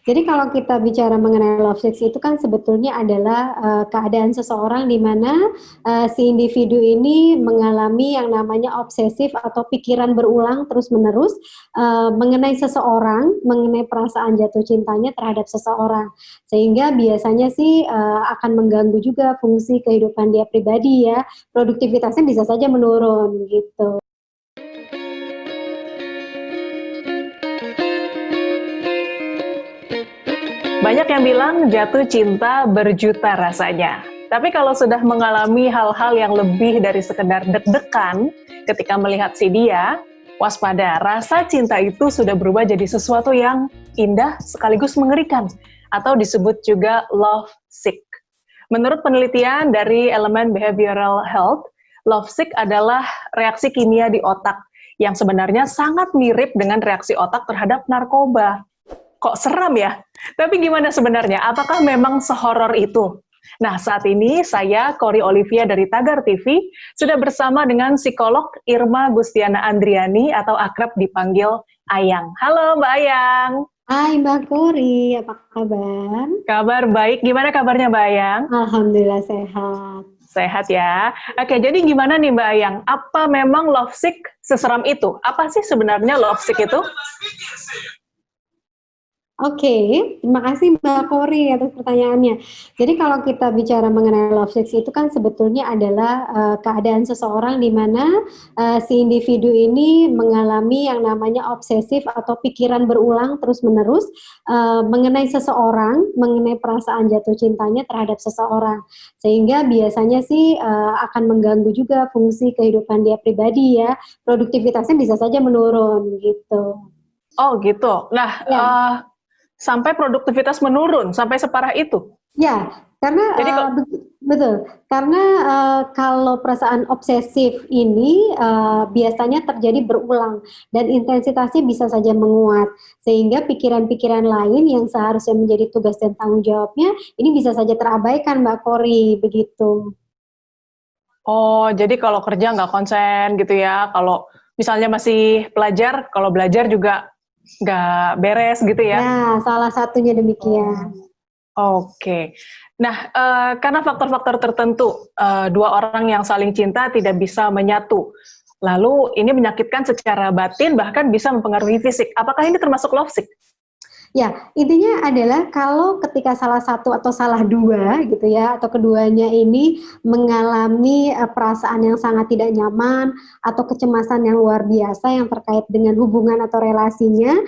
Jadi kalau kita bicara mengenai love sick itu kan sebetulnya adalah keadaan seseorang di mana si individu ini mengalami yang namanya obsesif atau pikiran berulang terus-menerus mengenai seseorang, mengenai perasaan jatuh cintanya terhadap seseorang. Sehingga biasanya sih akan mengganggu juga fungsi kehidupan dia pribadi ya. Produktivitasnya bisa saja menurun gitu. Banyak yang bilang jatuh cinta berjuta rasanya. Tapi kalau sudah mengalami hal-hal yang lebih dari sekedar deg-degan ketika melihat si dia, waspada, rasa cinta itu sudah berubah jadi sesuatu yang indah sekaligus mengerikan, atau disebut juga love sick. Menurut penelitian dari elemen behavioral health, love sick adalah reaksi kimia di otak yang sebenarnya sangat mirip dengan reaksi otak terhadap narkoba. Kok seram ya? Tapi gimana sebenarnya? Apakah memang sehoror itu? Nah, saat ini saya, Kori Olivia dari Tagar TV, sudah bersama dengan psikolog Irma Gustiana Andriani atau akrab dipanggil Ayang. Halo Mbak Ayang. Hai Mbak Kori, apa kabar? Kabar baik, gimana kabarnya Mbak Ayang? Alhamdulillah sehat. Sehat ya. Oke, jadi gimana nih Mbak Ayang? Apa memang love sick seseram itu? Apa sih sebenarnya love sick itu? Oke, terima kasih Mbak Kori atas pertanyaannya. Jadi kalau kita bicara mengenai love sick itu kan sebetulnya adalah keadaan seseorang di mana si individu ini mengalami yang namanya obsesif atau pikiran berulang terus-menerus mengenai seseorang, mengenai perasaan jatuh cintanya terhadap seseorang. Sehingga biasanya sih akan mengganggu juga fungsi kehidupan dia pribadi ya. Produktivitasnya bisa saja menurun gitu. Oh gitu. Nah, Ya. sampai produktivitas menurun, sampai separah itu. Ya, karena Jadi betul, karena kalau perasaan obsesif ini biasanya terjadi berulang dan intensitasnya bisa saja menguat, sehingga pikiran-pikiran lain yang seharusnya menjadi tugas dan tanggung jawabnya ini bisa saja terabaikan, Mbak Kori, begitu. oh, jadi kalau kerja nggak konsen gitu ya. Kalau misalnya masih pelajar, kalau belajar juga nggak beres gitu ya. Ya, salah satunya demikian. Oke. Nah, karena faktor-faktor tertentu, dua orang yang saling cinta tidak bisa menyatu. Lalu ini menyakitkan secara batin, bahkan bisa mempengaruhi fisik. Apakah ini termasuk love sick? Ya, intinya adalah kalau ketika salah satu atau salah dua gitu ya, atau keduanya ini mengalami perasaan yang sangat tidak nyaman atau kecemasan yang luar biasa yang terkait dengan hubungan atau relasinya,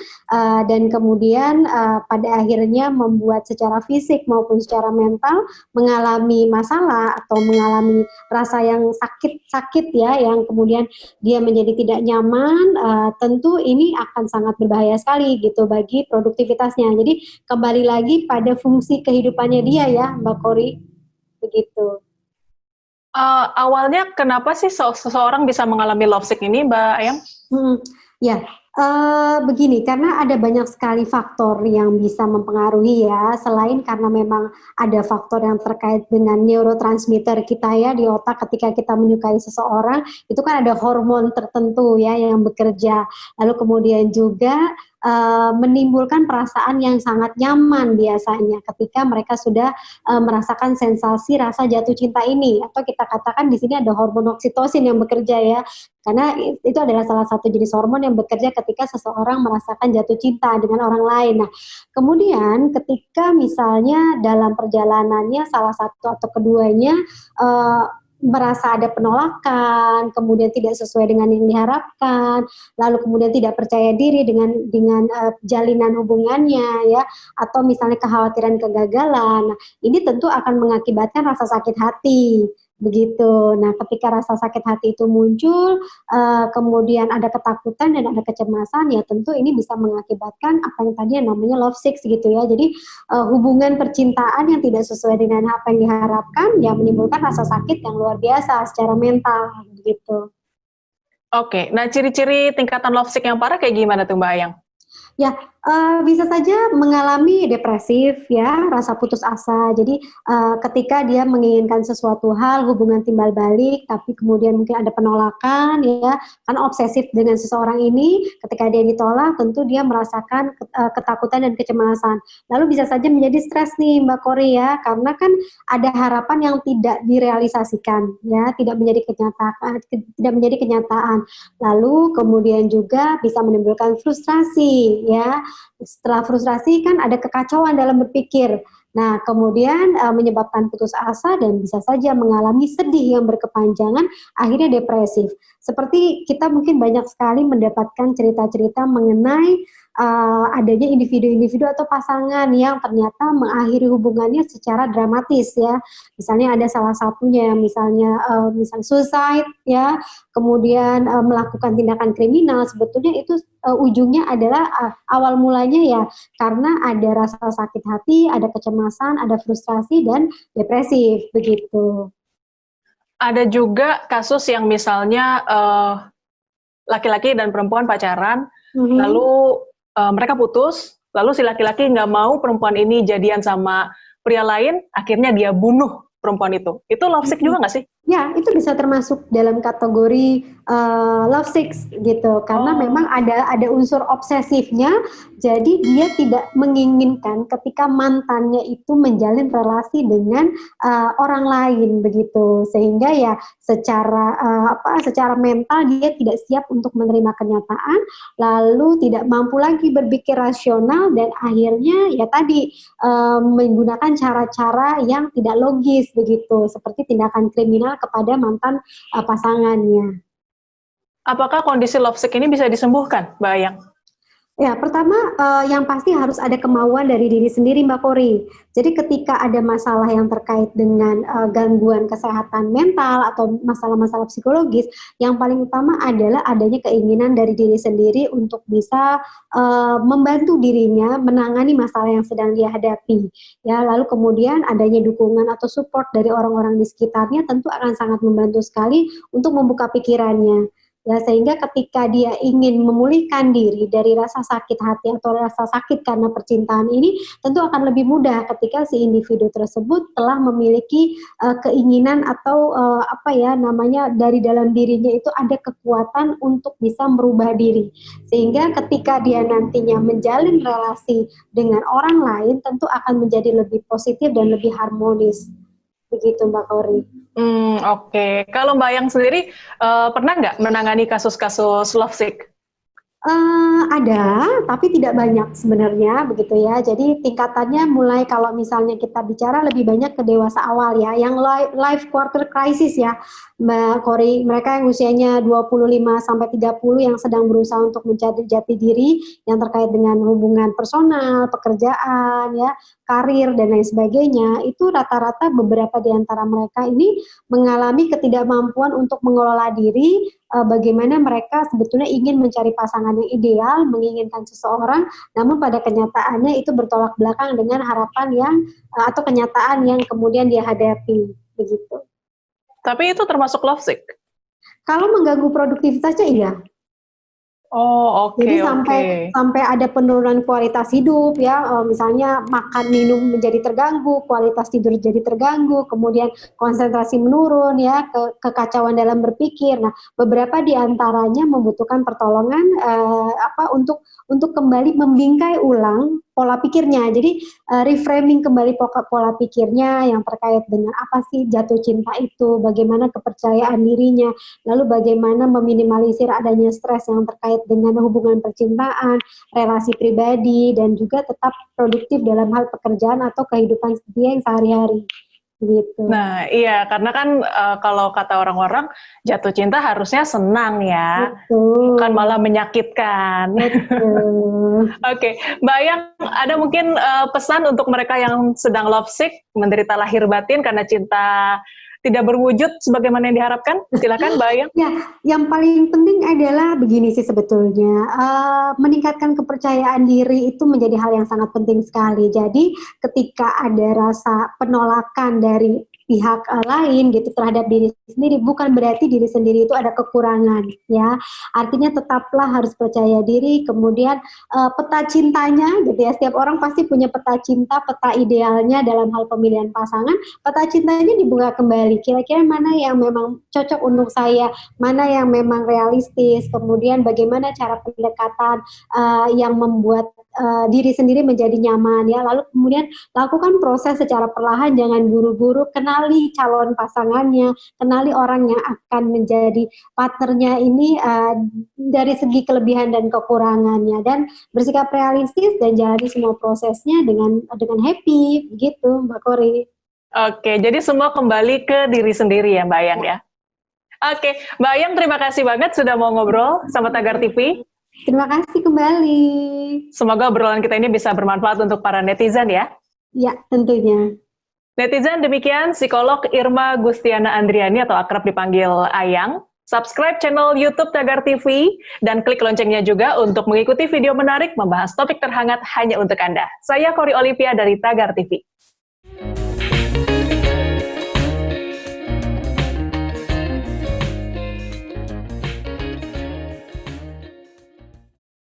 dan kemudian pada akhirnya membuat secara fisik maupun secara mental mengalami masalah atau mengalami rasa yang sakit-sakit ya, yang kemudian dia menjadi tidak nyaman, tentu ini akan sangat berbahaya sekali gitu bagi produktivitasnya. Jadi kembali lagi pada fungsi kehidupannya dia ya, Mbak Kori, begitu. Awalnya kenapa sih seseorang bisa mengalami love sick ini, Mbak Ayang? Ya, begini, karena ada banyak sekali faktor yang bisa mempengaruhi ya, selain karena memang ada faktor yang terkait dengan neurotransmitter kita ya di otak ketika kita menyukai seseorang, itu kan ada hormon tertentu ya yang bekerja. Lalu kemudian juga menimbulkan perasaan yang sangat nyaman biasanya ketika mereka sudah merasakan sensasi rasa jatuh cinta ini, atau kita katakan di sini ada hormon oksitosin yang bekerja ya. Karena itu adalah salah satu jenis hormon yang bekerja ketika seseorang merasakan jatuh cinta dengan orang lain. Nah, kemudian ketika misalnya dalam perjalanannya salah satu atau keduanya merasa ada penolakan, kemudian tidak sesuai dengan yang diharapkan, lalu kemudian tidak percaya diri dengan jalinan hubungannya ya, atau misalnya kekhawatiran kegagalan. Nah, ini tentu akan mengakibatkan rasa sakit hati. Begitu. Nah, ketika rasa sakit hati itu muncul, kemudian ada ketakutan dan ada kecemasan, ya tentu ini bisa mengakibatkan apa yang tadi namanya love sick gitu ya. Jadi hubungan percintaan yang tidak sesuai dengan apa yang diharapkan, ya menimbulkan rasa sakit yang luar biasa secara mental gitu. Oke, nah ciri-ciri tingkatan love sick yang parah kayak gimana tuh Mbak Ayang? Ya, bisa saja mengalami depresif ya, rasa putus asa. Jadi, ketika dia menginginkan sesuatu hal, hubungan timbal balik, tapi kemudian mungkin ada penolakan ya, karena obsesif dengan seseorang ini, ketika dia ditolak tentu dia merasakan ketakutan dan kecemasan. Lalu bisa saja menjadi stres nih Mbak Kori ya, karena kan ada harapan yang tidak direalisasikan ya, tidak menjadi kenyataan. Lalu kemudian juga bisa menimbulkan frustrasi ya. Setelah frustrasi kan ada kekacauan dalam berpikir. Nah, kemudian menyebabkan putus asa dan bisa saja mengalami sedih yang berkepanjangan, akhirnya depresif. Seperti kita mungkin banyak sekali mendapatkan cerita-cerita mengenai adanya individu-individu atau pasangan yang ternyata mengakhiri hubungannya secara dramatis ya. Misalnya ada salah satunya yang misalnya suicide ya, kemudian melakukan tindakan kriminal, sebetulnya itu ujungnya adalah awal mulanya ya karena ada rasa sakit hati, ada kecemasan, ada frustrasi dan depresif begitu. Ada juga kasus yang misalnya laki-laki dan perempuan pacaran, lalu mereka putus, lalu si laki-laki nggak mau perempuan ini jadian sama pria lain, akhirnya dia bunuh perempuan itu. Itu lovesick juga nggak sih? Ya, itu bisa termasuk dalam kategori lovesick gitu, karena memang ada unsur obsesifnya, jadi dia tidak menginginkan ketika mantannya itu menjalin relasi dengan orang lain begitu, sehingga ya secara mental dia tidak siap untuk menerima kenyataan, lalu tidak mampu lagi berpikir rasional dan akhirnya ya tadi menggunakan cara-cara yang tidak logis begitu, seperti tindakan kriminal kepada mantan pasangannya. Apakah kondisi lovesick ini bisa disembuhkan, Mbak Ayang? Ya, pertama yang pasti harus ada kemauan dari diri sendiri Mbak Kori. Jadi ketika ada masalah yang terkait dengan gangguan kesehatan mental atau masalah-masalah psikologis, yang paling utama adalah adanya keinginan dari diri sendiri untuk bisa membantu dirinya menangani masalah yang sedang dia hadapi. Ya, lalu kemudian adanya dukungan atau support dari orang-orang di sekitarnya tentu akan sangat membantu sekali untuk membuka pikirannya. Ya, sehingga ketika dia ingin memulihkan diri dari rasa sakit hati atau rasa sakit karena percintaan ini, tentu akan lebih mudah ketika si individu tersebut telah memiliki keinginan atau dari dalam dirinya itu ada kekuatan untuk bisa merubah diri. Sehingga ketika dia nantinya menjalin relasi dengan orang lain, tentu akan menjadi lebih positif dan lebih harmonis. Begitu Mbak Kori. Oke. Kalau Mbak Ayang sendiri pernah nggak menangani kasus-kasus lovesick? Ada, tapi tidak banyak sebenarnya begitu ya. Jadi tingkatannya mulai kalau misalnya kita bicara lebih banyak ke dewasa awal ya, yang life quarter crisis ya, Mbak Kori. Mereka yang usianya 25 sampai 30 yang sedang berusaha untuk mencari jati diri yang terkait dengan hubungan personal, pekerjaan ya, karir dan lain sebagainya. Itu rata-rata beberapa di antara mereka ini mengalami ketidakmampuan untuk mengelola diri, bagaimana mereka sebetulnya ingin mencari pasangan yang ideal, menginginkan seseorang, namun pada kenyataannya itu bertolak belakang dengan harapan yang atau kenyataan yang kemudian dia hadapi, begitu. Tapi itu termasuk lovesick? Kalau mengganggu produktivitasnya iya. Oh, oke. Jadi sampai ada penurunan kualitas hidup ya, misalnya makan minum menjadi terganggu, kualitas tidur jadi terganggu, kemudian konsentrasi menurun ya, kekacauan dalam berpikir. Nah, beberapa di antaranya membutuhkan pertolongan untuk kembali membingkai ulang pola pikirnya. Jadi reframing kembali pola pikirnya yang terkait dengan apa sih jatuh cinta itu, bagaimana kepercayaan dirinya, lalu bagaimana meminimalisir adanya stres yang terkait dengan hubungan percintaan, relasi pribadi, dan juga tetap produktif dalam hal pekerjaan atau kehidupan dia yang sehari-hari. Gitu. Nah, iya, karena kan kalau kata orang-orang jatuh cinta harusnya senang ya, betul, bukan malah menyakitkan. Betul. Oke, Mbak Ayang, ada mungkin pesan untuk mereka yang sedang lovesick, menderita lahir batin karena cinta tidak berwujud sebagaimana yang diharapkan? Silakan Mbak Ayang. Ya, yang paling penting adalah begini sih sebetulnya, meningkatkan kepercayaan diri itu menjadi hal yang sangat penting sekali. Jadi ketika ada rasa penolakan dari pihak lain gitu terhadap diri sendiri, bukan berarti diri sendiri itu ada kekurangan ya. Artinya tetaplah harus percaya diri, kemudian peta cintanya gitu ya. Setiap orang pasti punya peta cinta, peta idealnya dalam hal pemilihan pasangan. Peta cintanya dibuka kembali. Kira-kira mana yang memang cocok untuk saya, mana yang memang realistis, kemudian bagaimana cara pendekatan yang membuat diri sendiri menjadi nyaman ya. Lalu kemudian lakukan proses secara perlahan, jangan buru-buru, kenali calon pasangannya, kenali orang yang akan menjadi partnernya ini dari segi kelebihan dan kekurangannya, dan bersikap realistis dan jalani semua prosesnya dengan happy gitu Mbak Kori. Oke, jadi semua kembali ke diri sendiri ya Mbak Ayang ya. Oke, Mbak Ayang terima kasih banget sudah mau ngobrol sama Tagar TV. Terima kasih kembali. Semoga obrolan kita ini bisa bermanfaat untuk para netizen ya. Ya, tentunya. Netizen, demikian psikolog Irma Gustiana Andriani atau akrab dipanggil Ayang. Subscribe channel YouTube Tagar TV dan klik loncengnya juga untuk mengikuti video menarik membahas topik terhangat hanya untuk Anda. Saya Kori Olivia dari Tagar TV.